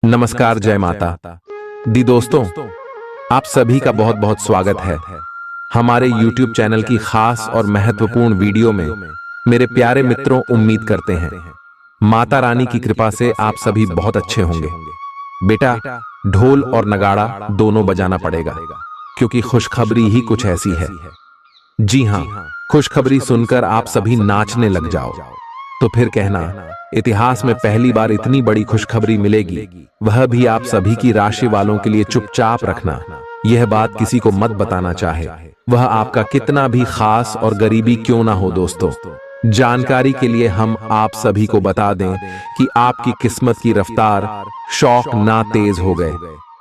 नमस्कार, जय माता दी। दोस्तों, आप सभी का बहुत बहुत स्वागत है हमारे YouTube चैनल की खास और महत्वपूर्ण वीडियो में। मेरे प्यारे मित्रों, उम्मीद करते हैं माता रानी की कृपा से आप सभी बहुत अच्छे होंगे। बेटा, ढोल और नगाड़ा दोनों बजाना पड़ेगा, क्योंकि खुशखबरी ही कुछ ऐसी है। जी हाँ, खुशखबरी सुनकर आप सभी नाचने लग जाओ तो फिर कहना, इतिहास में पहली बार इतनी बड़ी खुशखबरी मिलेगी, वह भी आप सभी की राशि वालों के लिए। चुपचाप रखना, यह बात किसी को मत बताना, चाहे वह आपका कितना भी खास और गरीबी क्यों ना हो। दोस्तों, जानकारी के लिए हम आप सभी को बता दें कि आपकी किस्मत की रफ्तार शौक ना तेज हो गए।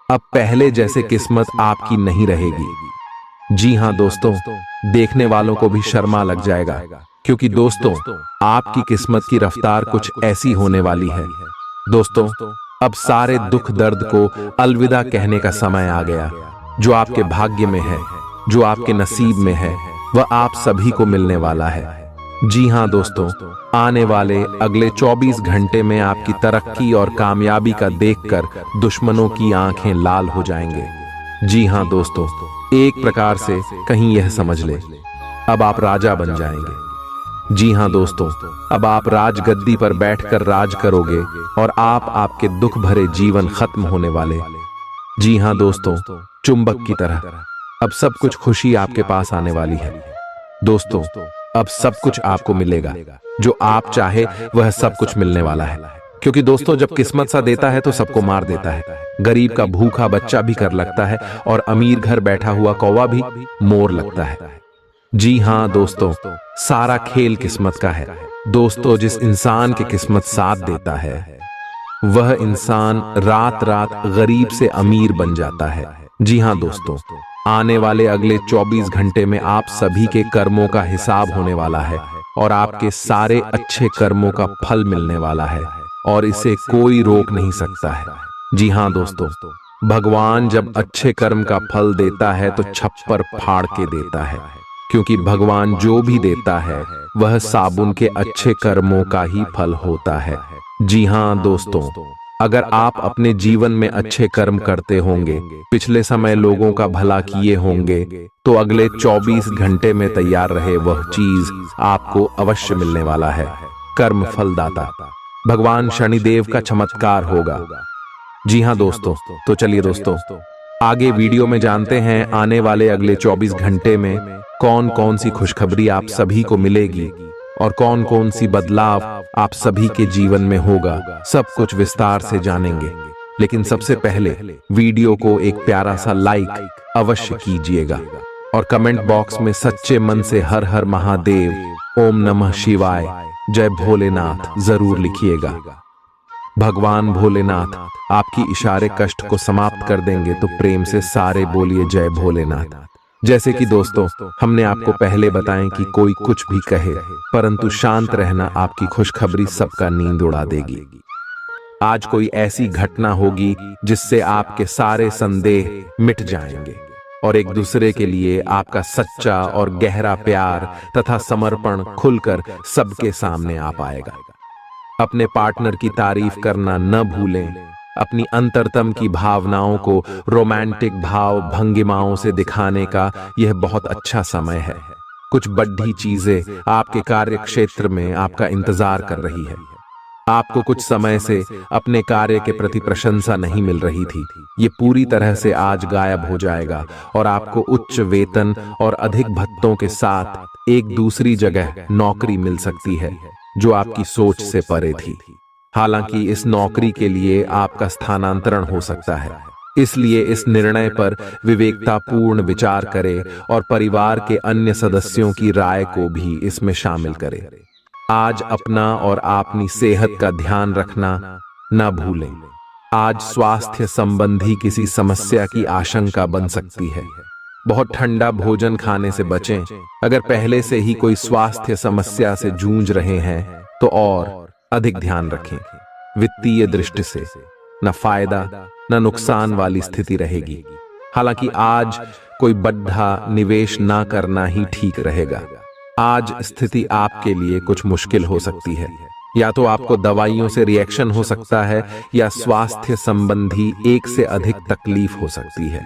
अब पहले जैसे किस्मत आपकी नहीं रहेगी। जी हाँ दोस्तों, देखने वालों को भी शर्मा लग जाएगा, क्योंकि दोस्तों, आपकी किस्मत की रफ्तार कुछ ऐसी होने वाली है। दोस्तों, अब सारे दुख दर्द को अलविदा कहने का समय आ गया। जो आपके भाग्य में है, जो आपके नसीब में है, वह आप सभी को मिलने वाला है। जी हाँ दोस्तों, आने वाले अगले 24 घंटे में आपकी तरक्की और कामयाबी का देखकर दुश्मनों की आंखें लाल हो जाएंगे। जी हाँ दोस्तों, एक प्रकार से कहीं यह समझ ले, अब आप राजा बन जाएंगे। जी हाँ दोस्तों, अब आप राजगद्दी पर बैठकर राज करोगे और आपके दुख भरे जीवन खत्म होने वाले। जी हाँ दोस्तों, चुंबक की तरह अब सब कुछ खुशी आपके पास आने वाली है। दोस्तों, अब सब कुछ आपको मिलेगा, जो आप चाहे वह सब कुछ मिलने वाला है। क्योंकि दोस्तों, जब किस्मत सा देता है तो सबको मार देता है। गरीब का भूखा बच्चा भी कर लगता है और अमीर घर बैठा हुआ कौवा भी मोर लगता है। जी हाँ दोस्तों, सारा खेल किस्मत का है। दोस्तों, जिस इंसान की किस्मत साथ देता है, वह इंसान रात रात गरीब से अमीर बन जाता है। जी हाँ दोस्तों, आने वाले अगले 24 घंटे में आप सभी के कर्मों का हिसाब होने वाला है और आपके सारे अच्छे कर्मों का फल मिलने वाला है और इसे कोई रोक नहीं सकता है। जी हाँ दोस्तों, भगवान जब अच्छे कर्म का फल देता है तो छप्पर फाड़ के देता है, क्योंकि भगवान जो भी देता है वह साबुन के अच्छे कर्मों का ही फल होता है। जी हाँ दोस्तों, अगर आप अपने जीवन में अच्छे कर्म करते होंगे, पिछले समय लोगों का भला किए होंगे, तो अगले 24 घंटे में तैयार रहे वह चीज आपको अवश्य मिलने वाला है। कर्म फलदाता भगवान शनिदेव का चमत्कार होगा। जी हाँ दोस्तों, तो चलिए दोस्तों, आगे वीडियो में जानते हैं आने वाले अगले 24 घंटे में कौन कौन सी खुशखबरी आप सभी को मिलेगी और कौन कौन सी बदलाव आप सभी के जीवन में होगा। सब कुछ विस्तार से जानेंगे, लेकिन सबसे पहले वीडियो को एक प्यारा सा लाइक अवश्य कीजिएगा और कमेंट बॉक्स में सच्चे मन से हर हर महादेव, ओम नमः शिवाय, जय भोलेनाथ जरूर लिखिएगा। भगवान भोलेनाथ आपकी इशारे कष्ट को समाप्त कर देंगे, तो प्रेम से सारे बोलिए जय भोलेनाथ। जैसे कि दोस्तों, हमने आपको पहले बताएं कि कोई कुछ भी कहे, परंतु शांत रहना आपकी खुशखबरी सबका नींद उड़ा देगी। आज कोई ऐसी घटना होगी जिससे आपके सारे संदेह मिट जाएंगे और एक दूसरे के लिए आपका सच्चा और गहरा प्यार तथा समर्पण खुलकर सबके सामने आ पाएगा। अपने पार्टनर की तारीफ करना न भूलें। अपनी अंतरतम की भावनाओं को रोमांटिक भाव भंगिमाओं से दिखाने का यह बहुत अच्छा समय है। कुछ बड़ी चीजें आपके कार्य क्षेत्र में आपका इंतजार कर रही है। आपको कुछ समय से अपने कार्य के प्रति प्रशंसा नहीं मिल रही थी, ये पूरी तरह से आज गायब हो जाएगा और आपको उच्च वेतन और अधिक भत्तों के साथ एक दूसरी जगह नौकरी मिल सकती है, जो आपकी सोच से परे थी। हालांकि इस नौकरी के लिए आपका स्थानांतरण हो सकता है, इसलिए इस निर्णय पर विवेकतापूर्ण विचार करें और परिवार के अन्य सदस्यों की राय को भी इसमें शामिल करें। आज अपना और अपनी सेहत का ध्यान रखना न भूलें। आज स्वास्थ्य संबंधी किसी समस्या की आशंका बन सकती है। बहुत ठंडा भोजन खाने से बचें। अगर पहले से ही कोई स्वास्थ्य समस्या से जूझ रहे हैं तो और अधिक ध्यान रखें। वित्तीय दृष्टि से न फायदा न नुकसान वाली स्थिति रहेगी। हालांकि आज कोई बड़ा निवेश ना करना ही ठीक रहेगा। आज स्थिति आपके लिए कुछ मुश्किल हो सकती है। या तो आपको दवाइयों से रिएक्शन हो सकता है या स्वास्थ्य संबंधी एक से अधिक तकलीफ हो सकती है।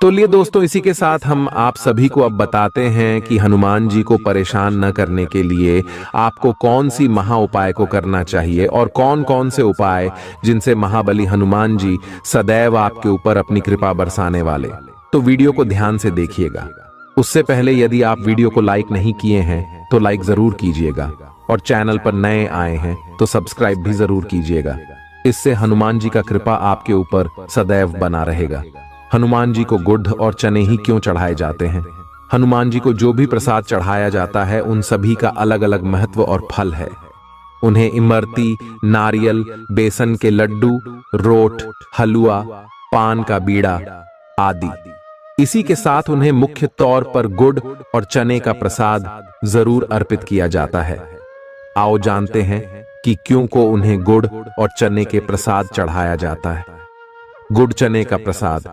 तो लिए दोस्तों, इसी के साथ हम आप सभी को अब बताते हैं कि हनुमान जी को परेशान न करने के लिए आपको कौन सी महा उपाय को करना चाहिए और कौन कौन से उपाय जिनसे महाबली हनुमान जी सदैव आपके ऊपर अपनी कृपा बरसाने वाले। तो वीडियो को ध्यान से देखिएगा। उससे पहले यदि आप वीडियो को लाइक नहीं किए हैं तो लाइक जरूर कीजिएगा और चैनल पर नए आए हैं तो सब्सक्राइब भी जरूर कीजिएगा। इससे हनुमान जी का कृपा आपके ऊपर सदैव बना रहेगा। हनुमान जी को गुड़ और चने ही क्यों चढ़ाए जाते हैं? हनुमान जी को जो भी प्रसाद चढ़ाया जाता है उन सभी का अलग अलग महत्व और फल है। उन्हें इमरती, नारियल, बेसन के लड्डू, रोट, हलवा, पान का बीड़ा आदि। इसी के साथ उन्हें मुख्य तौर पर गुड़ और चने का प्रसाद जरूर अर्पित किया जाता है। आओ जानते हैं कि क्यों को उन्हें गुड़ और चने के प्रसाद चढ़ाया जाता है। गुड़ चने का प्रसाद।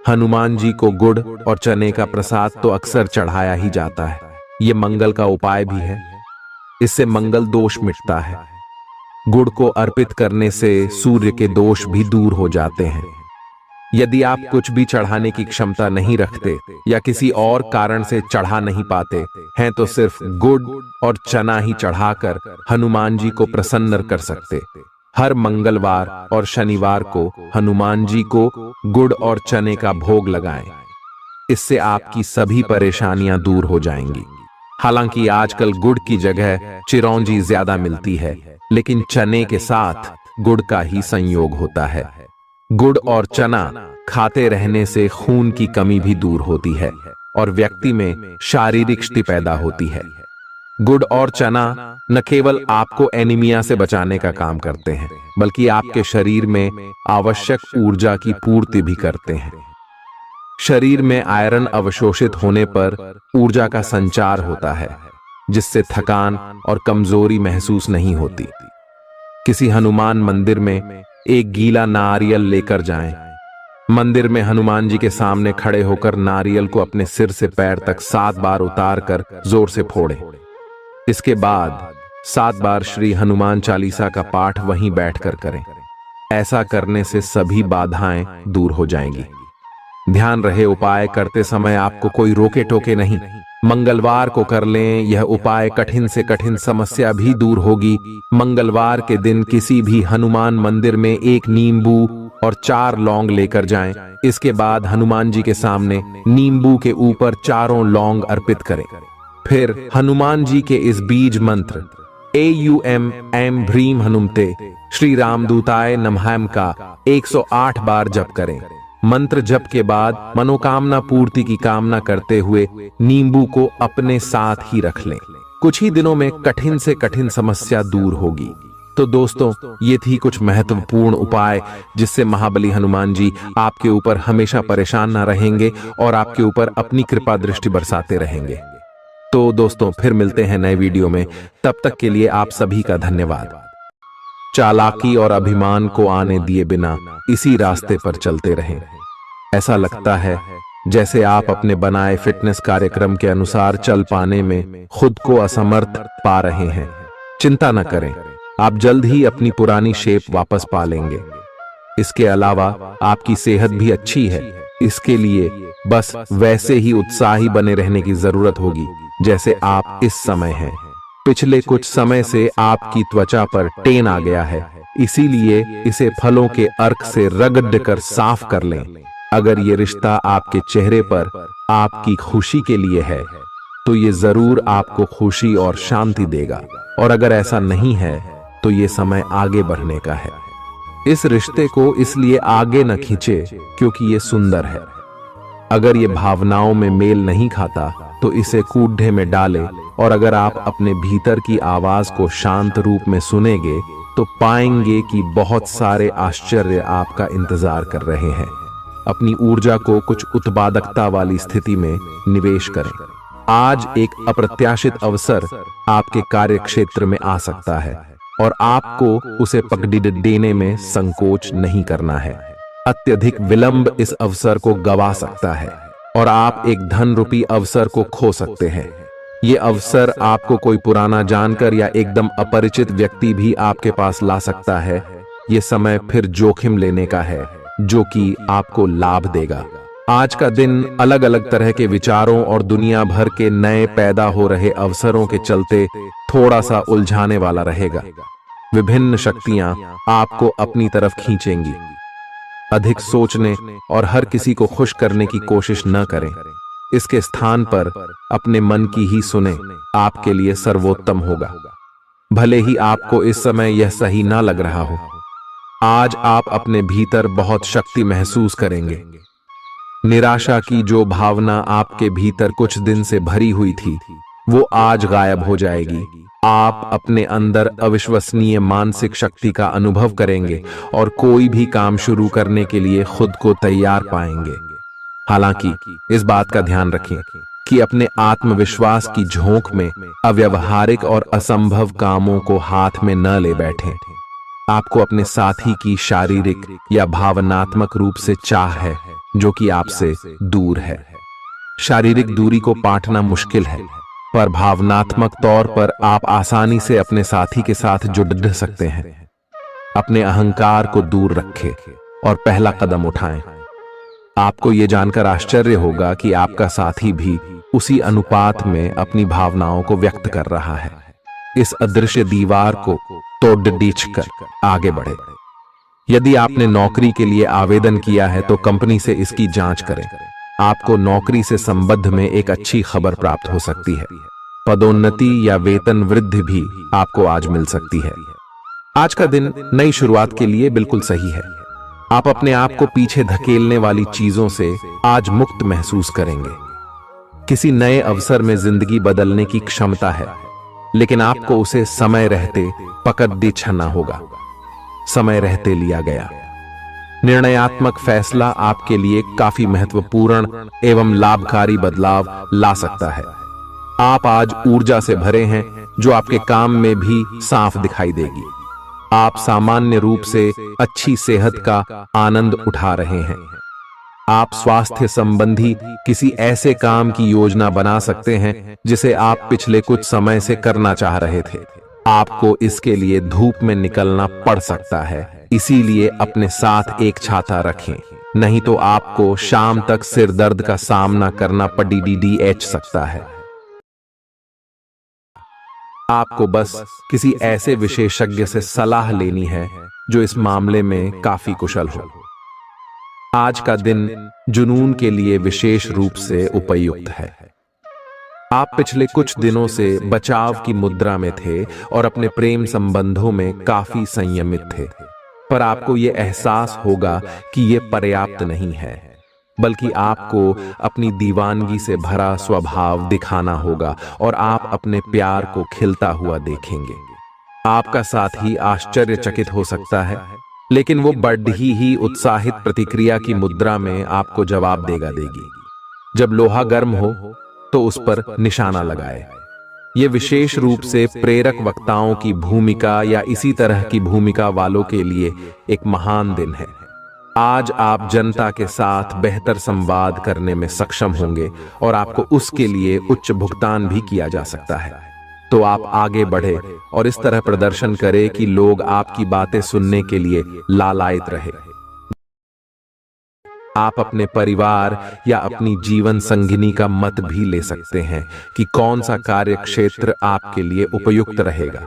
हनुमान जी को गुड़ और चने का प्रसाद तो अक्सर चढ़ाया ही जाता है। ये मंगल का उपाय भी है। इससे मंगल दोष मिटता है। गुड़ को अर्पित करने से सूर्य के दोष भी दूर हो जाते हैं। यदि आप कुछ भी चढ़ाने की क्षमता नहीं रखते या किसी और कारण से चढ़ा नहीं पाते हैं तो सिर्फ गुड़ और चना ही चढ़ाकर हनुमान जी को प्रसन्न कर सकते। हर मंगलवार और शनिवार को हनुमान जी को गुड़ और चने का भोग लगाएं। इससे आपकी सभी परेशानियां दूर हो जाएंगी। हालांकि आजकल गुड़ की जगह चिरौंजी ज्यादा मिलती है, लेकिन चने के साथ गुड़ का ही संयोग होता है। गुड़ और चना खाते रहने से खून की कमी भी दूर होती है और व्यक्ति में शारीरिक शक्ति पैदा होती है। गुड़ और चना न केवल आपको एनीमिया से बचाने का काम करते हैं, बल्कि आपके शरीर में आवश्यक ऊर्जा की पूर्ति भी करते हैं। शरीर में आयरन अवशोषित होने पर ऊर्जा का संचार होता है, जिससे थकान और कमजोरी महसूस नहीं होती। किसी हनुमान मंदिर में एक गीला नारियल लेकर जाएं। मंदिर में हनुमान जी के सामने खड़े होकर नारियल को अपने सिर से पैर तक 7 बार उतारकर जोर से फोड़ें। इसके बाद 7 बार श्री हनुमान चालीसा का पाठ वहीं बैठकर करें। ऐसा करने से सभी बाधाएं दूर हो जाएंगी। ध्यान रहे, उपाय करते समय आपको कोई रोके टोके नहीं। मंगलवार को कर लें। यह उपाय कठिन से कठिन समस्या भी दूर होगी। मंगलवार के दिन किसी भी हनुमान मंदिर में एक नींबू और 4 लौंग लेकर जाएं। इसके बाद हनुमान जी के सामने नींबू के ऊपर 4 लौंग अर्पित करें। फिर हनुमान जी के इस बीज मंत्र AUM ऐं ह्रीं हनुमते श्री रामदूताय नमः का 108 बार जप करें। मंत्र जप के बाद मनोकामना पूर्ति की कामना करते हुए नींबू को अपने साथ ही रख लें। कुछ ही दिनों में कठिन से कठिन समस्या दूर होगी। तो दोस्तों, ये थी कुछ महत्वपूर्ण उपाय जिससे महाबली हनुमान जी आपके ऊपर हमेशा परेशान ना रहेंगे और आपके ऊपर अपनी कृपा दृष्टि बरसाते रहेंगे। तो दोस्तों, फिर मिलते हैं नए वीडियो में। तब तक के लिए आप सभी का धन्यवाद। चालाकी और अभिमान को आने दिए बिना इसी रास्ते पर चलते रहें। ऐसा लगता है जैसे आप अपने बनाए फिटनेस कार्यक्रम के अनुसार चल पाने में खुद को असमर्थ पा रहे हैं। चिंता न करें, आप जल्द ही अपनी पुरानी शेप वापस पा लेंगे। इसके अलावा आपकी सेहत भी अच्छी है। इसके लिए बस वैसे ही उत्साही बने रहने की जरूरत होगी जैसे आप इस समय हैं। पिछले कुछ समय से आपकी त्वचा पर टेन आ गया है, इसीलिए इसे फलों के अर्क से रगड़ कर साफ कर लें। अगर ये रिश्ता आपके चेहरे पर आपकी खुशी के लिए है तो ये जरूर आपको खुशी और शांति देगा, और अगर ऐसा नहीं है तो ये समय आगे बढ़ने का है। इस रिश्ते को इसलिए आगे न खींचे क्योंकि ये सुंदर है। अगर ये भावनाओं में मेल नहीं खाता तो इसे कूढ़े में डालें, और अगर आप अपने भीतर की आवाज को शांत रूप में सुनेंगे तो पाएंगे कि बहुत सारे आश्चर्य आपका इंतजार कर रहे हैं। अपनी ऊर्जा को कुछ उत्पादकता वाली स्थिति में निवेश करें। आज एक अप्रत्याशित अवसर आपके कार्य क्षेत्र में आ सकता है और आपको उसे पकड़ देने में संकोच नहीं करना है। अत्यधिक विलंब इस अवसर को गवा सकता है और आप एक धन रूपी अवसर को खो सकते हैं। ये अवसर आपको कोई पुराना जानकर या एकदम अपरिचित व्यक्ति भी आपके पास ला सकता है। ये समय फिर जोखिम लेने का है जो कि आपको लाभ देगा। आज का दिन अलग अलग तरह के विचारों और दुनिया भर के नए पैदा हो रहे अवसरों के चलते थोड़ा सा उलझाने वाला रहेगा। विभिन्न शक्तियां आपको अपनी तरफ खींचेंगी। अधिक सोचने और हर किसी को खुश करने की कोशिश न करें। इसके स्थान पर अपने मन की ही सुने, आपके लिए सर्वोत्तम होगा। भले ही आपको इस समय यह सही ना लग रहा हो, आज आप अपने भीतर बहुत शक्ति महसूस करेंगे। निराशा की जो भावना आपके भीतर कुछ दिन से भरी हुई थी, वो आज गायब हो जाएगी। आप अपने अंदर अविश्वसनीय मानसिक शक्ति का अनुभव करेंगे और कोई भी काम शुरू करने के लिए खुद को तैयार पाएंगे। हालांकि इस बात का ध्यान रखें कि अपने आत्मविश्वास की झोंक में अव्यावहारिक और असंभव कामों को हाथ में न ले बैठें। आपको अपने साथी की शारीरिक या भावनात्मक रूप से चाह है जो कि आपसे दूर है। शारीरिक दूरी को पाटना मुश्किल है, पर भावनात्मक तौर पर आप आसानी से अपने साथी के साथ जुड़ सकते हैं। अपने अहंकार को दूर रखें और पहला कदम उठाएं। आपको यह जानकर आश्चर्य होगा कि आपका साथी भी उसी अनुपात में अपनी भावनाओं को व्यक्त कर रहा है। इस अदृश्य दीवार को तोड़ आगे बढ़े। यदि आपने नौकरी के लिए आवेदन किया है तो कंपनी से इसकी जांच करें। आपको नौकरी से संबंध में एक अच्छी खबर प्राप्त हो सकती है। पदोन्नति या वेतन वृद्धि भी आपको आज मिल सकती है। आज का दिन नई शुरुआत के लिए बिल्कुल सही है। आप अपने आप को पीछे धकेलने वाली चीजों से आज मुक्त महसूस करेंगे। किसी नए अवसर में जिंदगी बदलने की क्षमता है, लेकिन आपको उसे समय रहते पकड़ छना होगा। समय रहते लिया गया निर्णयात्मक फैसला आपके लिए काफी महत्वपूर्ण एवं लाभकारी बदलाव ला सकता है। आप आज ऊर्जा से भरे हैं जो आपके काम में भी साफ दिखाई देगी। आप सामान्य रूप से अच्छी सेहत का आनंद उठा रहे हैं। आप स्वास्थ्य संबंधी किसी ऐसे काम की योजना बना सकते हैं जिसे आप पिछले कुछ समय से करना चाह रहे थे। आपको इसके लिए धूप में निकलना पड़ सकता है, इसीलिए अपने साथ एक छाता रखें, नहीं तो आपको शाम तक सिर दर्द का सामना करना पड़ सकता है। आपको बस किसी ऐसे विशेषज्ञ से सलाह लेनी है जो इस मामले में काफी कुशल हो। आज का दिन जुनून के लिए विशेष रूप से उपयुक्त है। आप पिछले कुछ दिनों से बचाव की मुद्रा में थे और अपने प्रेम संबंधों में काफी संयमित थे, पर आपको यह एहसास होगा कि यह पर्याप्त नहीं है, बल्कि आपको अपनी दीवानगी से भरा स्वभाव दिखाना होगा और आप अपने प्यार को खिलता हुआ देखेंगे। आपका साथी आश्चर्यचकित हो सकता है, लेकिन वो बड़ी ही उत्साहित प्रतिक्रिया की मुद्रा में आपको जवाब देगी। जब लोहा गर्म हो तो उस पर निशाना लगाए। ये विशेष रूप से प्रेरक वक्ताओं की भूमिका या इसी तरह की भूमिका वालों के लिए एक महान दिन है। आज आप जनता के साथ बेहतर संवाद करने में सक्षम होंगे और आपको उसके लिए उच्च भुगतान भी किया जा सकता है। तो आप आगे बढ़े और इस तरह प्रदर्शन करें कि लोग आपकी बातें सुनने के लिए लालायित रहे। आप अपने परिवार या अपनी जीवन संगिनी का मत भी ले सकते हैं कि कौन सा कार्य क्षेत्र आपके लिए उपयुक्त रहेगा।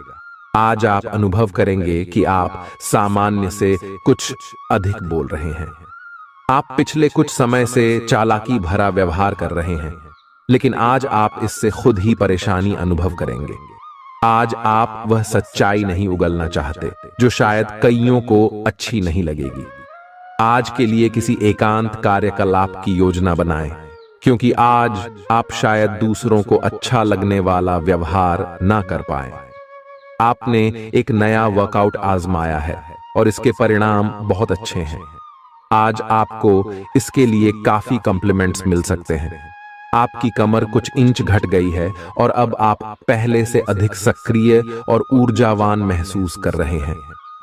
आज आप अनुभव करेंगे कि आप सामान्य से कुछ अधिक बोल रहे हैं। आप पिछले कुछ समय से चालाकी भरा व्यवहार कर रहे हैं, लेकिन आज आप इससे खुद ही परेशानी अनुभव करेंगे। आज आप वह सच्चाई नहीं उगलना चाहते जो शायद कईयों को अच्छी नहीं लगेगी। आज के लिए किसी एकांत कार्यकलाप की योजना बनाएं, क्योंकि आज आप शायद दूसरों को अच्छा लगने वाला व्यवहार ना कर पाए। आपने एक नया वर्कआउट आजमाया है और इसके परिणाम बहुत अच्छे हैं। आज आपको इसके लिए काफी कॉम्प्लीमेंट्स मिल सकते हैं। आपकी कमर कुछ इंच घट गई है और अब आप पहले से अधिक सक्रिय और ऊर्जावान महसूस कर रहे हैं।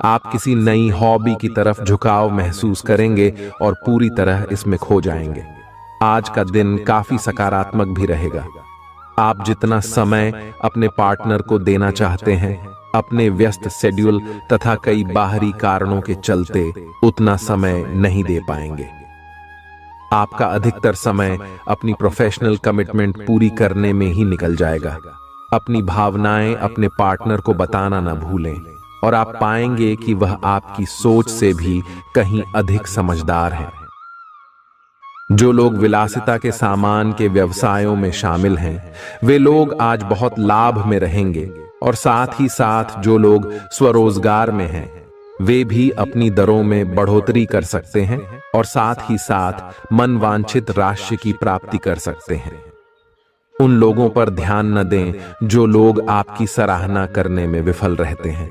आप किसी नई हॉबी की तरफ झुकाव महसूस करेंगे और पूरी तरह इसमें खो जाएंगे। आज का दिन काफी सकारात्मक भी रहेगा। आप जितना समय अपने पार्टनर को देना चाहते हैं, अपने व्यस्त शेड्यूल तथा कई बाहरी कारणों के चलते उतना समय नहीं दे पाएंगे। आपका अधिकतर समय अपनी प्रोफेशनल कमिटमेंट पूरी करने में ही निकल जाएगा। अपनी भावनाएं अपने पार्टनर को बताना न भूलें और आप पाएंगे कि वह आपकी सोच से भी कहीं अधिक समझदार है। जो लोग विलासिता के सामान के व्यवसायों में शामिल हैं, वे लोग आज बहुत लाभ में रहेंगे और साथ ही साथ जो लोग स्वरोजगार में हैं, वे भी अपनी दरों में बढ़ोतरी कर सकते हैं और साथ ही साथ मनवांछित राशि की प्राप्ति कर सकते हैं। उन लोगों पर ध्यान न दें जो लोग आपकी सराहना करने में विफल रहते हैं।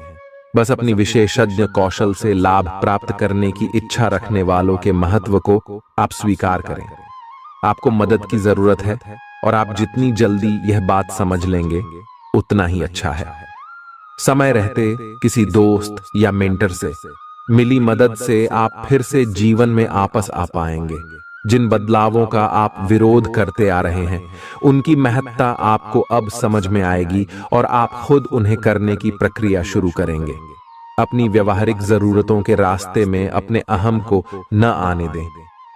बस अपनी विशेषज्ञ कौशल से लाभ प्राप्त करने की इच्छा रखने वालों के महत्व को आप स्वीकार करें। आपको मदद की जरूरत है और आप जितनी जल्दी यह बात समझ लेंगे उतना ही अच्छा है। समय रहते किसी दोस्त या मेंटर से मिली मदद से आप फिर से जीवन में वापस आ पाएंगे। जिन बदलावों का आप विरोध करते आ रहे हैं, उनकी महत्ता आपको अब समझ में आएगी और आप खुद उन्हें करने की प्रक्रिया शुरू करेंगे। अपनी व्यवहारिक जरूरतों के रास्ते में अपने अहम को न आने दें।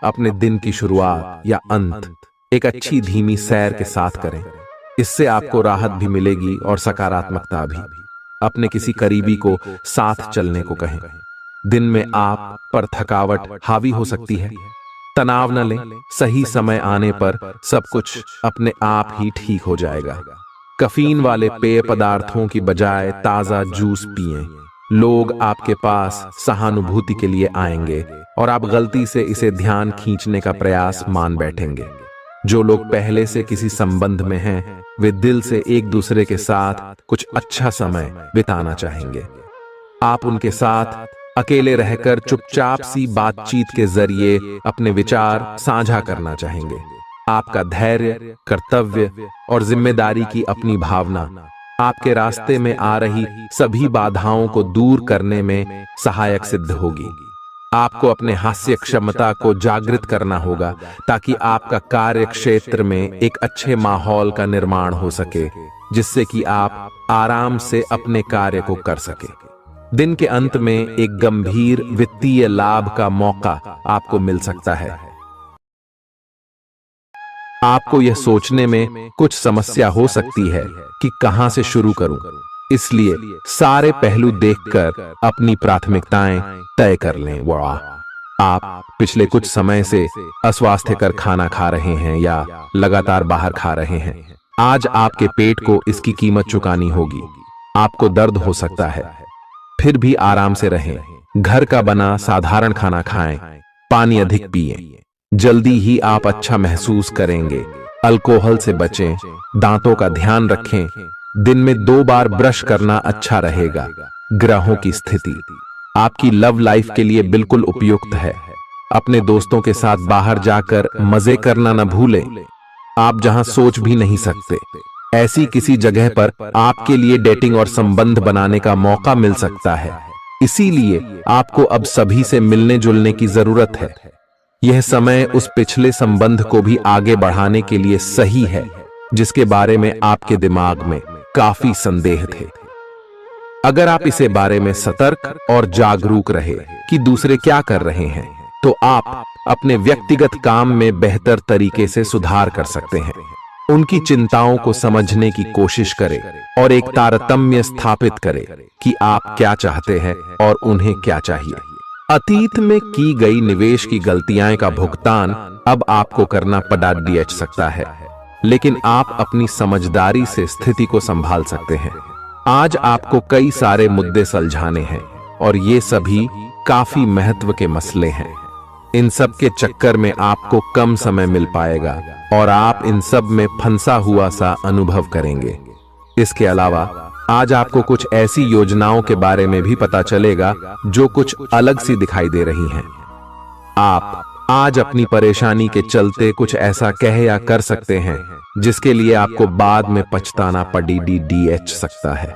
अपने दिन की शुरुआत या अंत एक अच्छी धीमी सैर के साथ करें। इससे आपको राहत भी मिलेगी और सकारात्मकता भी। अपने किसी करीबी को साथ चलने को कहें। दिन में आप पर थकावट हावी हो सकती है, तनाव न लें। सही समय आने पर सब कुछ अपने आप ही ठीक हो जाएगा। कैफीन वाले पेय पदार्थों की बजाय ताजा जूस पिएं। लोग आपके पास सहानुभूति के लिए आएंगे और आप गलती से इसे ध्यान खींचने का प्रयास मान बैठेंगे। जो लोग पहले से किसी संबंध में हैं, वे दिल से एक दूसरे के साथ कुछ अच्छा समय बिताना चाहेंगे। आप उनके साथ अकेले रहकर चुपचाप सी बातचीत के जरिए अपने विचार साझा करना चाहेंगे। आपका धैर्य, कर्तव्य और जिम्मेदारी की अपनी भावना आपके रास्ते में आ रही सभी बाधाओं को दूर करने में सहायक सिद्ध होगी। आपको अपने हास्य क्षमता को जागृत करना होगा ताकि आपका कार्य क्षेत्र में एक अच्छे माहौल का निर्माण हो सके, जिससे कि आप आराम से अपने कार्य को कर सके। दिन के अंत में एक गंभीर वित्तीय लाभ का मौका आपको मिल सकता है। आपको यह सोचने में कुछ समस्या हो सकती है कि कहां से शुरू करूं, इसलिए सारे पहलू देखकर अपनी प्राथमिकताएं तय कर लें। आप पिछले कुछ समय से अस्वास्थ्यकर खाना खा रहे हैं या लगातार बाहर खा रहे हैं। आज आपके पेट को इसकी कीमत चुकानी होगी। आपको दर्द हो सकता है, फिर भी आराम से रहें। घर का बना साधारण खाना खाएं, पानी अधिक पिएं। जल्दी ही आप अच्छा महसूस करेंगे। अल्कोहल से बचें, दांतों का ध्यान रखें। दिन में 2 बार ब्रश करना अच्छा रहेगा। ग्रहों की स्थिति आपकी लव लाइफ के लिए बिल्कुल उपयुक्त है। अपने दोस्तों के साथ बाहर जाकर मजे करना न भूलें। आप जहां सोच भी नहीं सकते, ऐसी किसी जगह पर आपके लिए डेटिंग और संबंध बनाने का मौका मिल सकता है। इसीलिए आपको अब सभी से मिलने जुलने की जरूरत है। यह समय उस पिछले संबंध को भी आगे बढ़ाने के लिए सही है जिसके बारे में आपके दिमाग में काफी संदेह थे। अगर आप इसे बारे में सतर्क और जागरूक रहे कि दूसरे क्या कर रहे हैं, तो आप अपने व्यक्तिगत काम में बेहतर तरीके से सुधार कर सकते हैं। उनकी चिंताओं को समझने की कोशिश करें और एक तारतम्य स्थापित करें कि आप क्या चाहते हैं और उन्हें क्या चाहिए। अतीत में की गई निवेश की गलतियां का भुगतान अब आपको करना पड़ सकता है, लेकिन आप अपनी समझदारी से स्थिति को संभाल सकते हैं। आज आपको कई सारे मुद्दे सुलझाने हैं और ये सभी काफी महत्व के मसले हैं। इन सब के चक्कर में आपको कम समय मिल पाएगा और आप इन सब में फंसा हुआ सा अनुभव करेंगे। इसके अलावा आज आपको कुछ ऐसी योजनाओं के बारे में भी पता चलेगा जो कुछ अलग सी दिखाई दे रही हैं। आप आज अपनी परेशानी के चलते कुछ ऐसा कह या कर सकते हैं जिसके लिए आपको बाद में पछताना पड़ सकता है।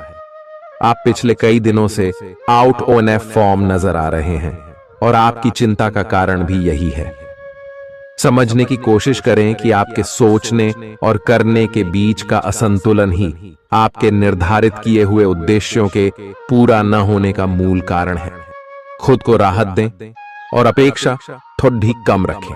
आप पिछले कई दिनों से आउट ऑन फॉर्म नजर आ रहे हैं और आपकी चिंता का कारण भी यही है। समझने की कोशिश करें कि आपके सोचने और करने के बीच का असंतुलन ही आपके निर्धारित किए हुए उद्देश्यों के पूरा न होने का मूल कारण है। खुद को राहत दें और अपेक्षा थोड़ी कम रखें।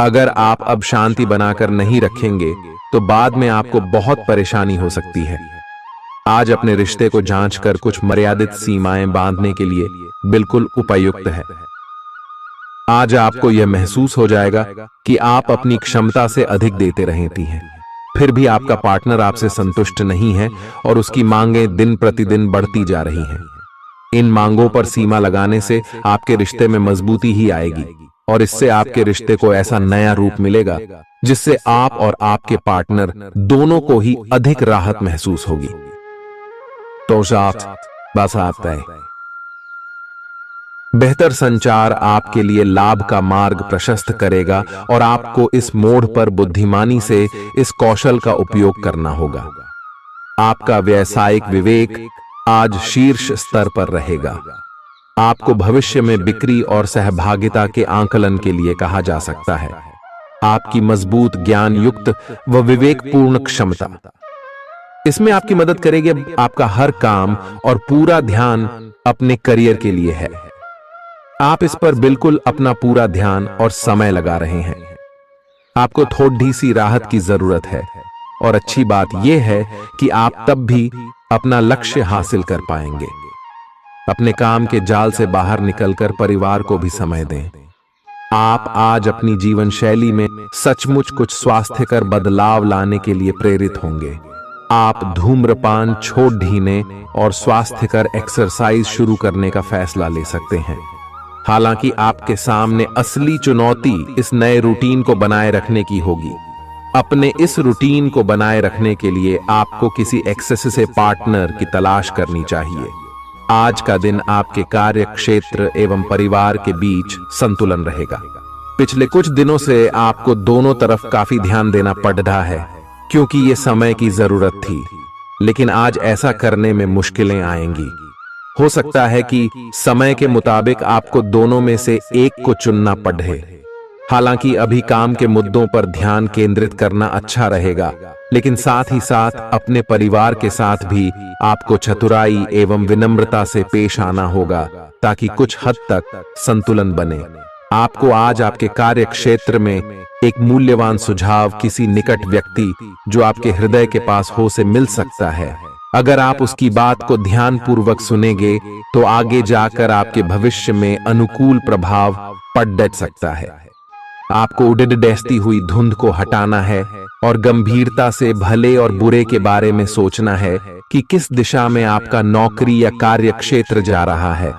अगर आप अब शांति बनाकर नहीं रखेंगे तो बाद में आपको बहुत परेशानी हो सकती है। आज अपने रिश्ते को जांचकर कुछ मर्यादित सीमाएं बांधने के लिए बिल्कुल उपयुक्त है। आज आपको यह महसूस हो जाएगा कि आप अपनी क्षमता से अधिक देते रहती हैं, फिर भी आपका पार्टनर आपसे संतुष्ट नहीं है और उसकी मांगें दिन प्रतिदिन बढ़ती जा रही हैं। इन मांगों पर सीमा लगाने से आपके रिश्ते में मजबूती ही आएगी और इससे आपके रिश्ते को ऐसा नया रूप मिलेगा जिससे आप और आपके पार्टनर दोनों को ही अधिक राहत महसूस होगी। तो बस आता है। बेहतर संचार आपके लिए लाभ का मार्ग प्रशस्त करेगा और आपको इस मोड़ पर बुद्धिमानी से इस कौशल का उपयोग करना होगा। आपका व्यावसायिक विवेक आज शीर्ष स्तर पर रहेगा। आपको भविष्य में बिक्री और सहभागिता के आंकलन के लिए कहा जा सकता है। आपकी मजबूत ज्ञान युक्त व विवेकपूर्ण क्षमता इसमें आपकी मदद करेगी। आपका हर काम और पूरा ध्यान अपने करियर के लिए है। आप इस पर बिल्कुल अपना पूरा ध्यान और समय लगा रहे हैं। आपको थोड़ी सी राहत की जरूरत है और अच्छी बात यह है कि आप तब भी अपना लक्ष्य हासिल कर पाएंगे। अपने काम के जाल से बाहर निकलकर परिवार को भी समय दें। आप आज अपनी जीवन शैली में सचमुच कुछ स्वास्थ्यकर बदलाव लाने के लिए प्रेरित होंगे। आप धूम्रपान छोड़ देने और स्वास्थ्यकर एक्सरसाइज शुरू करने का फैसला ले सकते हैं। हालांकि आपके सामने असली चुनौती इस नए रूटीन को बनाए रखने की होगी। अपने इस रूटीन को बनाए रखने के लिए आपको किसी एक्सेस से पार्टनर की तलाश करनी चाहिए। आज का दिन आपके कार्य क्षेत्र एवं परिवार के बीच संतुलन रहेगा। पिछले कुछ दिनों से आपको दोनों तरफ काफी ध्यान देना पड़ रहा है क्योंकि ये समय की जरूरत थी, लेकिन आज ऐसा करने में मुश्किलें आएंगी। हो सकता है कि समय के मुताबिक आपको दोनों में से एक को चुनना पड़े। हालांकि अभी काम के मुद्दों पर ध्यान केंद्रित करना अच्छा रहेगा, लेकिन साथ ही साथ अपने परिवार के साथ भी आपको चतुराई एवं विनम्रता से पेश आना होगा ताकि कुछ हद तक संतुलन बने। आपको आज आपके कार्य क्षेत्र में एक मूल्यवान सुझाव किसी निकट व्यक्ति जो आपके हृदय के पास हो से मिल सकता है। अगर आप उसकी बात को ध्यानपूर्वक सुनेंगे तो आगे जाकर आपके भविष्य में अनुकूल प्रभाव पड़ सकता है। आपको उड़ती हुई धुंध को हटाना है और गंभीरता से भले और बुरे के बारे में सोचना है कि किस दिशा में आपका नौकरी या कार्य क्षेत्र जा रहा है।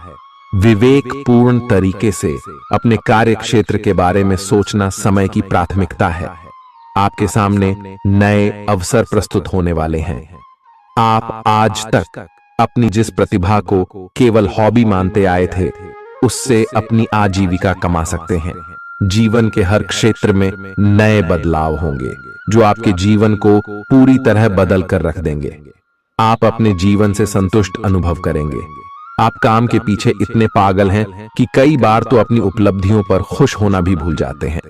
विवेकपूर्ण तरीके से अपने कार्य क्षेत्र के बारे में सोचना समय की प्राथमिकता है। आपके सामने नए अवसर प्रस्तुत होने वाले हैं। आप आज तक अपनी जिस प्रतिभा को केवल हॉबी मानते आए थे, उससे अपनी आजीविका कमा सकते हैं। जीवन के हर क्षेत्र में नए बदलाव होंगे जो आपके जीवन को पूरी तरह बदल कर रख देंगे। आप अपने जीवन से संतुष्ट अनुभव करेंगे। आप काम के पीछे इतने पागल हैं कि कई बार तो अपनी उपलब्धियों पर खुश होना भी भूल जाते हैं।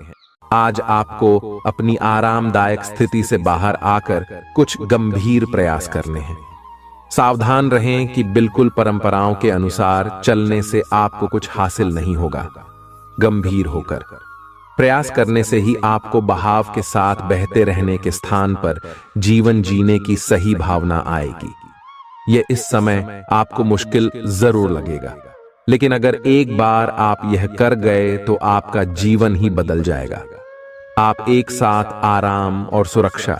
आज आपको अपनी आरामदायक स्थिति से बाहर आकर कुछ गंभीर प्रयास करने हैं। सावधान रहें कि बिल्कुल परंपराओं के अनुसार चलने से आपको कुछ हासिल नहीं होगा। गंभीर होकर प्रयास करने से ही आपको बहाव के साथ बहते रहने के स्थान पर जीवन जीने की सही भावना आएगी। यह इस समय आपको मुश्किल जरूर लगेगा, लेकिन अगर एक बार आप यह कर गए तो आपका जीवन ही बदल जाएगा। आप एक साथ आराम और सुरक्षा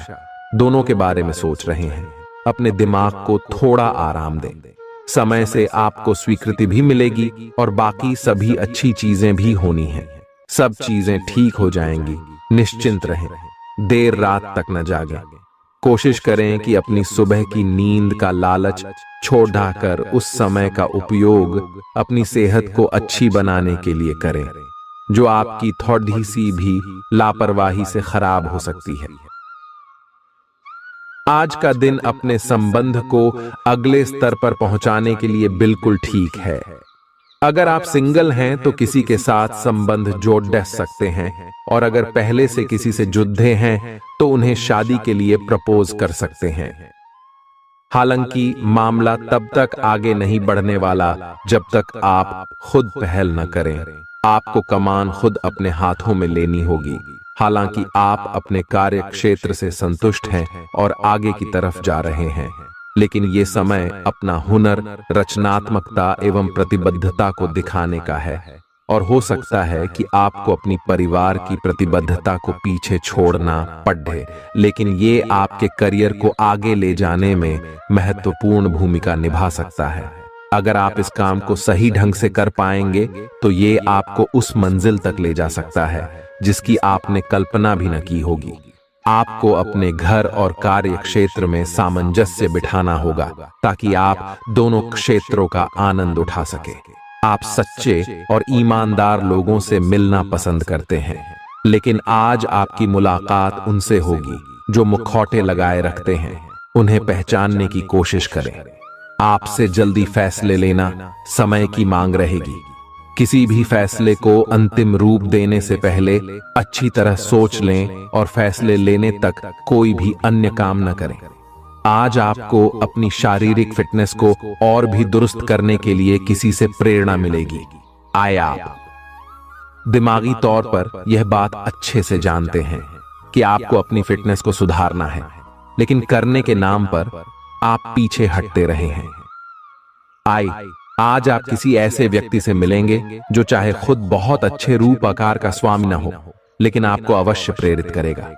दोनों के बारे में सोच रहे हैं। अपने दिमाग को थोड़ा आराम दें। समय से आपको स्वीकृति भी मिलेगी और बाकी सभी अच्छी चीजें भी होनी हैं। सब चीजें ठीक हो जाएंगी। निश्चिंत रहें। देर रात तक न जागें। कोशिश करें कि अपनी सुबह की नींद का लालच छोड़कर उस समय का उपयोग अपनी सेहत को अच्छी बनाने के लिए करें, जो आपकी थोड़ी सी भी लापरवाही से खराब हो सकती है। आज का दिन अपने संबंध को अगले स्तर पर पहुंचाने के लिए बिल्कुल ठीक है। अगर आप सिंगल हैं तो किसी के साथ संबंध जोड़ सकते हैं, और अगर पहले से किसी से जुड़े हैं तो उन्हें शादी के लिए प्रपोज कर सकते हैं। हालांकि मामला तब तक आगे नहीं बढ़ने वाला जब तक आप खुद पहल न करें। आपको कमान खुद अपने हाथों में लेनी होगी। हालांकि आप अपने कार्य क्षेत्र से संतुष्ट हैं और आगे की तरफ जा रहे हैं, लेकिन ये समय अपना हुनर, रचनात्मकता एवं प्रतिबद्धता को दिखाने का है। और हो सकता है कि आपको अपनी परिवार की प्रतिबद्धता को पीछे छोड़ना पड़े, लेकिन ये आपके करियर को आगे ले जाने में महत्वपूर्ण भूमिका निभा सकता है। अगर आप इस काम को सही ढंग से कर पाएंगे तो ये आपको उस मंजिल तक ले जा सकता है जिसकी आपने कल्पना भी न की होगी। आपको अपने घर और कार्य क्षेत्र में सामंजस्य बिठाना होगा ताकि आप दोनों क्षेत्रों का आनंद उठा सके। आप सच्चे और ईमानदार लोगों से मिलना पसंद करते हैं, लेकिन आज आपकी मुलाकात उनसे होगी जो मुखौटे लगाए रखते हैं। उन्हें पहचानने की कोशिश करें। आपसे जल्दी फैसले लेना समय की मांग रहेगी। किसी भी फैसले को अंतिम रूप देने से पहले अच्छी तरह सोच लें और फैसले लेने तक कोई भी अन्य काम न करें। आज आपको अपनी शारीरिक फिटनेस को और भी दुरुस्त करने के लिए किसी से प्रेरणा मिलेगी। आप दिमागी तौर पर यह बात अच्छे से जानते हैं कि आपको अपनी फिटनेस को सुधारना है, लेकिन करने के नाम पर आप पीछे हटते रहे हैं। आज आप किसी ऐसे व्यक्ति से मिलेंगे जो चाहे खुद बहुत अच्छे रूप आकार का स्वामी न हो, लेकिन आपको अवश्य प्रेरित करेगा।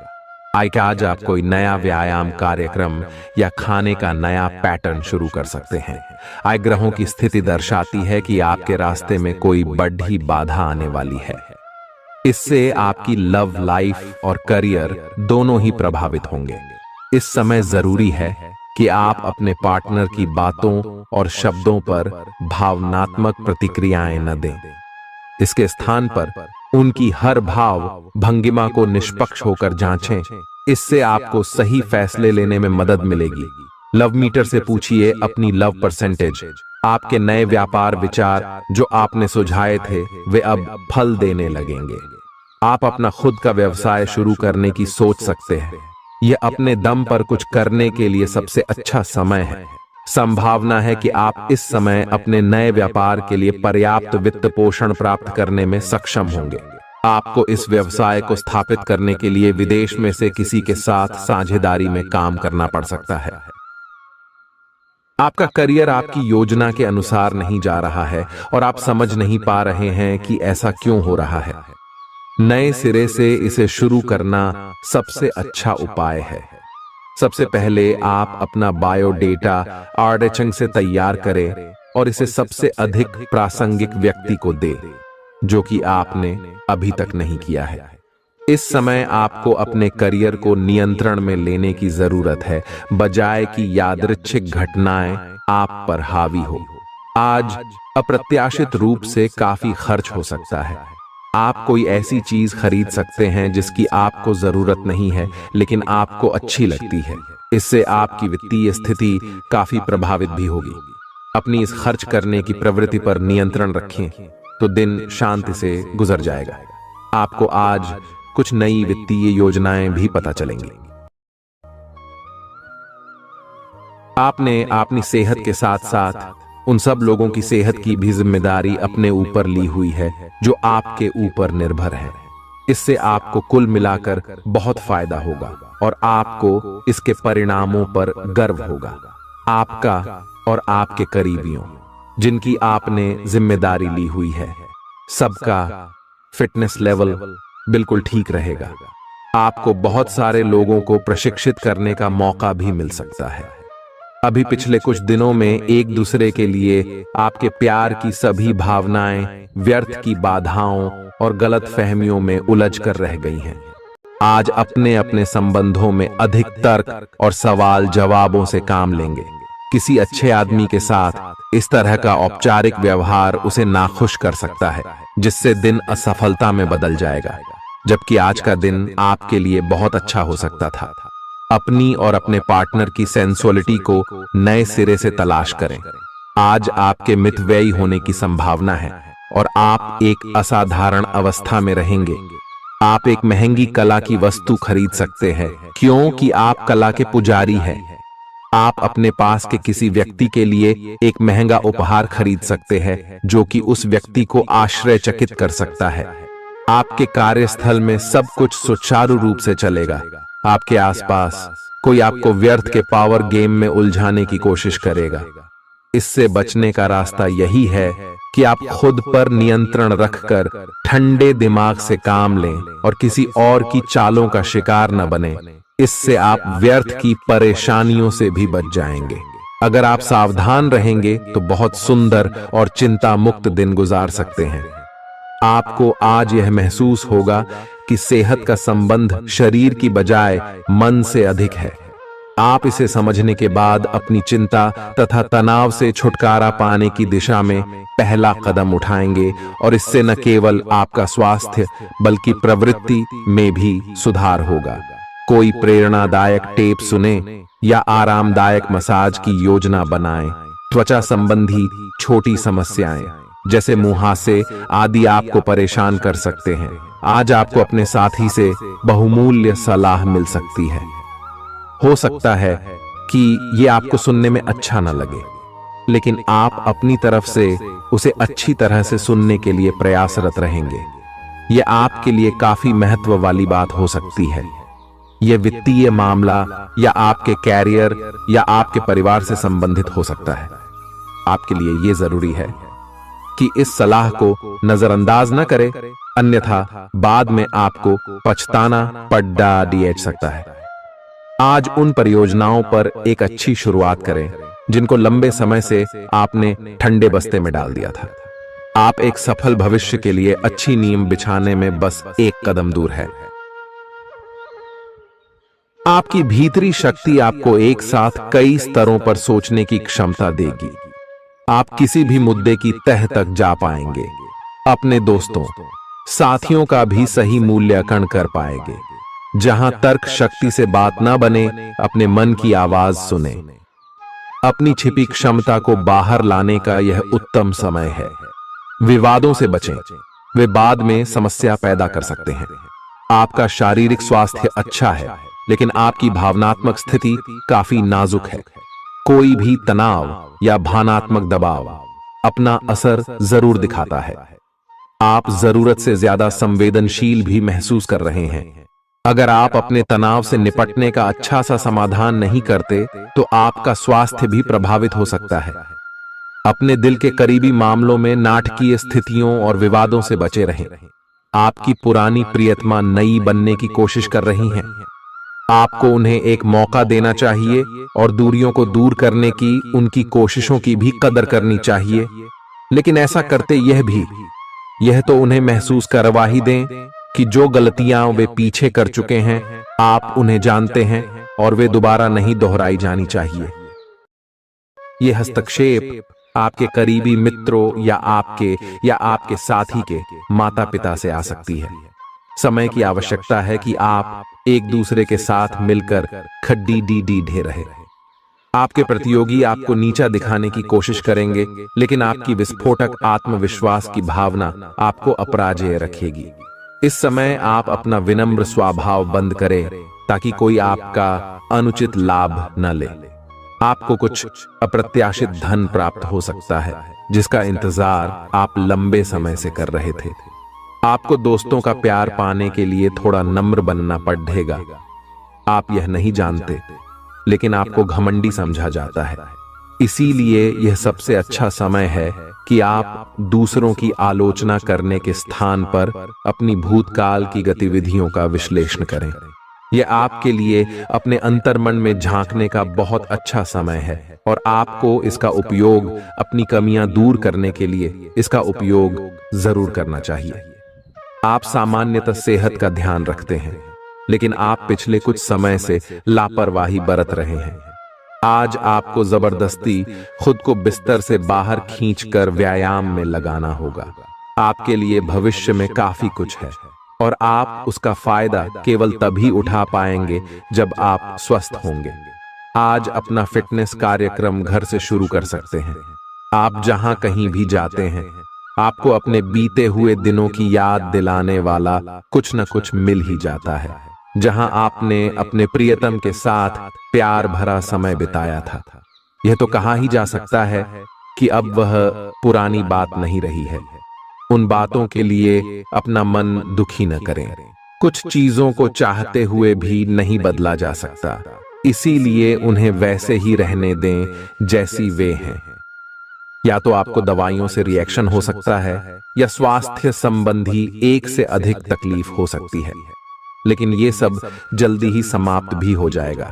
आज आप कोई नया व्यायाम कार्यक्रम या खाने का नया पैटर्न शुरू कर सकते हैं। ग्रहों की स्थिति दर्शाती है कि आपके रास्ते में कोई बड़ी बाधा आने वाली है। इससे आपकी लव लाइफ और करियर दोनों ही प्रभावित होंगे। इस समय जरूरी है कि आप अपने पार्टनर की बातों और शब्दों पर भावनात्मक प्रतिक्रियाएं न दें। इसके स्थान पर उनकी हर भाव भंगिमा को निष्पक्ष होकर जांचें। इससे आपको सही फैसले लेने में मदद मिलेगी। लव मीटर से पूछिए अपनी लव परसेंटेज। आपके नए व्यापार विचार जो आपने सुझाए थे वे अब फल देने लगेंगे। आप अपना खुद का व्यवसाय शुरू करने की सोच सकते हैं। यह अपने दम पर कुछ करने के लिए सबसे अच्छा समय है। संभावना है कि आप इस समय अपने नए व्यापार के लिए पर्याप्त वित्त पोषण प्राप्त करने में सक्षम होंगे। आपको इस व्यवसाय को स्थापित करने के लिए विदेश में से किसी के साथ साझेदारी में काम करना पड़ सकता है। आपका करियर आपकी योजना के अनुसार नहीं जा रहा है और आप समझ नहीं पा रहे हैं कि ऐसा क्यों हो रहा है। नए सिरे से इसे शुरू करना सबसे अच्छा उपाय है। सबसे पहले आप अपना बायोडेटा आर्डेचंग से तैयार करें और इसे सबसे अधिक प्रासंगिक व्यक्ति को दें जो कि आपने अभी तक नहीं किया है। इस समय आपको अपने करियर को नियंत्रण में लेने की जरूरत है, बजाय कि यादृच्छिक घटनाएं आप पर हावी हो। आज अप्रत्याशित रूप से काफी खर्च हो सकता है। आप कोई ऐसी चीज खरीद सकते हैं जिसकी आपको जरूरत नहीं है लेकिन आपको अच्छी लगती है। इससे आपकी वित्तीय स्थिति काफी प्रभावित भी होगी। अपनी इस खर्च करने की प्रवृत्ति पर नियंत्रण रखें तो दिन शांति से गुजर जाएगा। आपको आज कुछ नई वित्तीय योजनाएं भी पता चलेंगी। आपने अपनी सेहत के साथ साथ उन सब लोगों की सेहत की भी जिम्मेदारी अपने ऊपर ली हुई है जो आपके ऊपर निर्भर है। इससे आपको कुल मिलाकर बहुत फायदा होगा और आपको इसके परिणामों पर गर्व होगा। आपका और आपके करीबियों जिनकी आपने जिम्मेदारी ली हुई है, सबका फिटनेस लेवल बिल्कुल ठीक रहेगा। आपको बहुत सारे लोगों को प्रशिक्षित करने का मौका भी मिल सकता है। अभी पिछले कुछ दिनों में एक दूसरे के लिए आपके प्यार की सभी भावनाएं व्यर्थ की बाधाओं और गलत फहमियों में उलझ कर रह गई हैं। आज अपने अपने संबंधों में अधिक तर्क और सवाल जवाबों से काम लेंगे। किसी अच्छे आदमी के साथ इस तरह का औपचारिक व्यवहार उसे नाखुश कर सकता है, जिससे दिन असफलता में बदल जाएगा। जबकि आज का दिन आपके लिए बहुत अच्छा हो सकता था। अपनी और अपने पार्टनर की सेंसुअलिटी को नए सिरे से तलाश करें। आज आपके मितव्ययी होने की संभावना है और आप एक असाधारण अवस्था में रहेंगे। आप एक महंगी कला की वस्तु खरीद सकते हैं क्योंकि आप कला के पुजारी हैं। आप अपने पास के किसी व्यक्ति के लिए एक महंगा उपहार खरीद सकते हैं जो कि उस व्यक्ति को आश्चर्यचकित कर सकता है। आपके कार्यस्थल में सब कुछ सुचारू रूप से चलेगा। आपके आसपास कोई आपको व्यर्थ के पावर गेम में उलझाने की कोशिश करेगा। इससे बचने का रास्ता यही है कि आप खुद पर नियंत्रण रखकर ठंडे दिमाग से काम लें और किसी और की चालों का शिकार न बने। इससे आप व्यर्थ की परेशानियों से भी बच जाएंगे। अगर आप सावधान रहेंगे तो बहुत सुंदर और चिंता मुक्त दिन गुजार सकते हैं। आपको आज यह महसूस होगा कि सेहत का संबंध शरीर की बजाय मन से अधिक है। आप इसे समझने के बाद अपनी चिंता तथा तनाव से छुटकारा पाने की दिशा में पहला कदम उठाएंगे और इससे न केवल आपका स्वास्थ्य बल्कि प्रवृत्ति में भी सुधार होगा। कोई प्रेरणादायक टेप सुने या आरामदायक मसाज की योजना बनाएं। त्वचा संबंधी छोटी समस्याएं जैसे मुहासे आदि आपको परेशान कर सकते हैं। आज आपको अपने साथी से बहुमूल्य सलाह मिल सकती है। हो सकता है कि ये आपको सुनने में अच्छा न लगे, लेकिन आप अपनी तरफ से उसे अच्छी तरह से सुनने के लिए प्रयासरत रहेंगे। यह आपके लिए काफी महत्व वाली बात हो सकती है। यह वित्तीय मामला या आपके कैरियर या आपके परिवार से संबंधित हो सकता है। आपके लिए यह जरूरी है कि इस सलाह को नजरअंदाज न करें, अन्यथा बाद में आपको पछताना पड़ सकता है। आज उन परियोजनाओं पर एक अच्छी शुरुआत करें जिनको लंबे समय से आपने ठंडे बस्ते में डाल दिया था। आप एक सफल भविष्य के लिए अच्छी नींव बिछाने में बस एक कदम दूर है। आपकी भीतरी शक्ति आपको एक साथ कई स्तरों पर सोचने की क्षमता देगी। आप किसी भी मुद्दे की तह तक जा पाएंगे। अपने दोस्तों, साथियों का भी सही मूल्यांकन कर पाएंगे। जहां तर्क शक्ति से बात ना बने, अपने मन की आवाज सुने। अपनी छिपी क्षमता को बाहर लाने का यह उत्तम समय है। विवादों से बचें, वे बाद में समस्या पैदा कर सकते हैं। आपका शारीरिक स्वास्थ्य अच्छा है, लेकिन आपकी भावनात्मक स्थिति काफी नाजुक है। कोई भी तनाव या भावनात्मक दबाव अपना असर जरूर दिखाता है। आप जरूरत से ज्यादा संवेदनशील भी महसूस कर रहे हैं। अगर आप अपने तनाव से निपटने का अच्छा सा समाधान नहीं करते, तो आपका स्वास्थ्य भी प्रभावित हो सकता है। अपने दिल के करीबी मामलों में नाटकीय स्थितियों और विवादों से बचे रहें। आपकी पुरानी प्रियतमा नई बनने की कोशिश कर रही हैं। आपको उन्हें एक मौका देना चाहिए और दूरियों को दूर करने की उनकी कोशिशों की भी कदर करनी चाहिए। लेकिन ऐसा करते यह तो उन्हें महसूस करवा ही दें कि जो गलतियां वे पीछे कर चुके हैं, आप उन्हें जानते हैं और वे दोबारा नहीं दोहराई जानी चाहिए। यह हस्तक्षेप आपके करीबी मित्रों या आपके साथी के माता पिता से आ सकती है। समय की आवश्यकता है कि आप एक दूसरे के साथ मिलकर खड्डी ढे रहे। आपके प्रतियोगी आपको नीचा दिखाने की कोशिश करेंगे, लेकिन आपकी विस्फोटक आत्मविश्वास की भावना आपको अपराजेय रखेगी। इस समय आप अपना विनम्र स्वभाव बंद करें ताकि कोई आपका अनुचित लाभ न ले। आपको कुछ अप्रत्याशित धन प्राप्त हो सकता है जिसका इंतजार आप लंबे समय से कर रहे थे। आपको दोस्तों का प्यार पाने के लिए थोड़ा नम्र बनना पड़ेगा। आप यह नहीं जानते, लेकिन आपको घमंडी समझा जाता है। इसीलिए यह सबसे अच्छा समय है कि आप दूसरों की आलोचना करने के स्थान पर अपनी भूतकाल की गतिविधियों का विश्लेषण करें। यह आपके लिए अपने अंतर्मन में झांकने का बहुत अच्छा समय है और आपको इसका उपयोग अपनी कमियां दूर करने के लिए इसका उपयोग जरूर करना चाहिए। आप सामान्यतः सेहत का ध्यान रखते हैं, लेकिन आप पिछले कुछ समय से लापरवाही बरत रहे हैं। आज आपको जबरदस्ती खुद को बिस्तर से बाहर खींचकर व्यायाम में लगाना होगा। आपके लिए भविष्य में काफी कुछ है और आप उसका फायदा केवल तभी उठा पाएंगे जब आप स्वस्थ होंगे। आज अपना फिटनेस कार्यक्रम घर से शुरू कर सकते हैं। आप जहां कहीं भी जाते हैं, आपको अपने बीते हुए दिनों की याद दिलाने वाला कुछ न कुछ मिल ही जाता है, जहां आपने अपने प्रियतम के साथ प्यार भरा समय बिताया था। यह तो कहा ही जा सकता है कि अब वह पुरानी बात नहीं रही है। उन बातों के लिए अपना मन दुखी न करें। कुछ चीजों को चाहते हुए भी नहीं बदला जा सकता, इसीलिए उन्हें वैसे ही रहने दें जैसी वे हैं। या तो आपको दवाइयों से रिएक्शन हो सकता है, या स्वास्थ्य संबंधी एक से अधिक तकलीफ हो सकती है, लेकिन ये सब जल्दी ही समाप्त भी हो जाएगा।